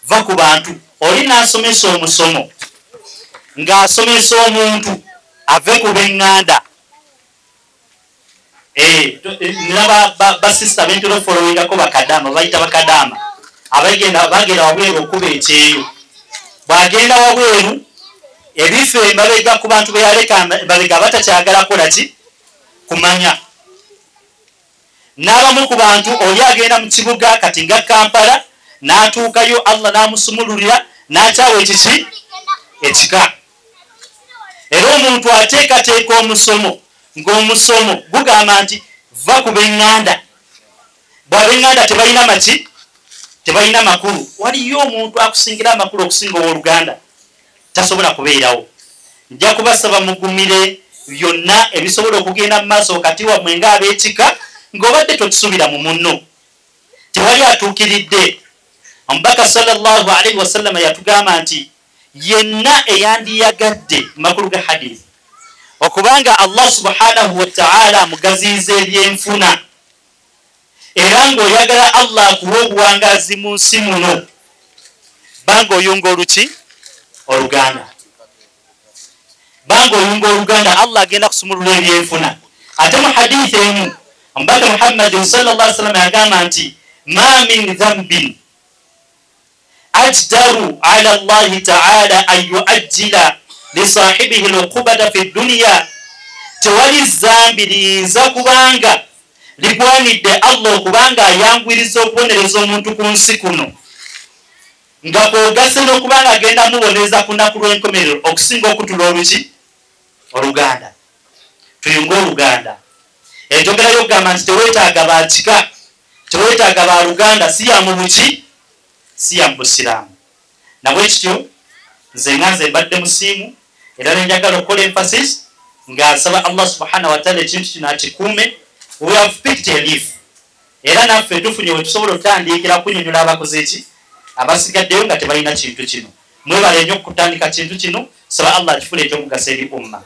va ku bantu oli n'asomesa omusomo ng'asomesa omuntu ave ku b'eŋŋanda basista bentera ofolowingako bakadaama bayita bakadaama bagenda wabweru okuba ekyeyo bw'agenda wabweru ebifo emabega ku bantu beyaleka babega batakyagala kolaki kumanya n'abamu ku bantu oli agenda mu kibuga kati nga Kampala n'atuukayo Allah n'amusumululira n'akyawa ekiki ekika era omuntu ateekateeka omusomo ng'omusomo gugamba nti va ku b'eŋŋanda bw'ab'eŋŋanda tebalina maki tebalina makulu waliyo omuntu akusingira amakulu okusinga ow'oluganda tasobola kubeerawo nja kubasaba mugumire byonna ebisobola okugenda mu maaso wakati wammwe ng'ab'ekika ng'obadde tokisuubira mu munno tewali atuukiridde omubaka sallallahu alaihi wasallama yatugamba nti yenna eyandiyagadde makulu ga hadith okubanga Allah subhanahu wa ta'ala amugaziiza ebyenfuna era ng'oyagala Allah akuwa obuwangazi mu nsi muno banga oyunga oluki oluganda banga oyunga oluganda Allah agenda kusumulula ebyenfuna ate mu hadith emu omubaka Muhammad sallallahu alaihi wasallam yagamba nti ma min dhanbin ajdaru ala Allah ta'ala an yu'ajjila li sahibihi al-uqubata fi dunya tewali zambi liyinza kubanga ligwanidde Allah okubanga ayangwiriza okubonereza omuntu ku nsi kuno nga kwogase n'okubanga agenda muboneza ku nnaku lw'enkomerero okusinga okutula oluki oluganda tuyunge oluganda enjogerayo okugamba nti teweetaaga bakika teweetaaga ba luganda si ya mu buki si ya mu busiraamu nabwe kityo nze nga nze mbadde musiimu era nenjagala okukola emphasis ng'asaba Allah subhanahu wa ta'ala ekintu kino akikuume we have picked a leaf era naffe tufunye we tusobola okutandikira kunyonyola abakoze eki abasigaddeyo nga tebalina kintu kino mwebale nnyo okutandika kintu kino saba Allah akifule ekyomugaso eri umma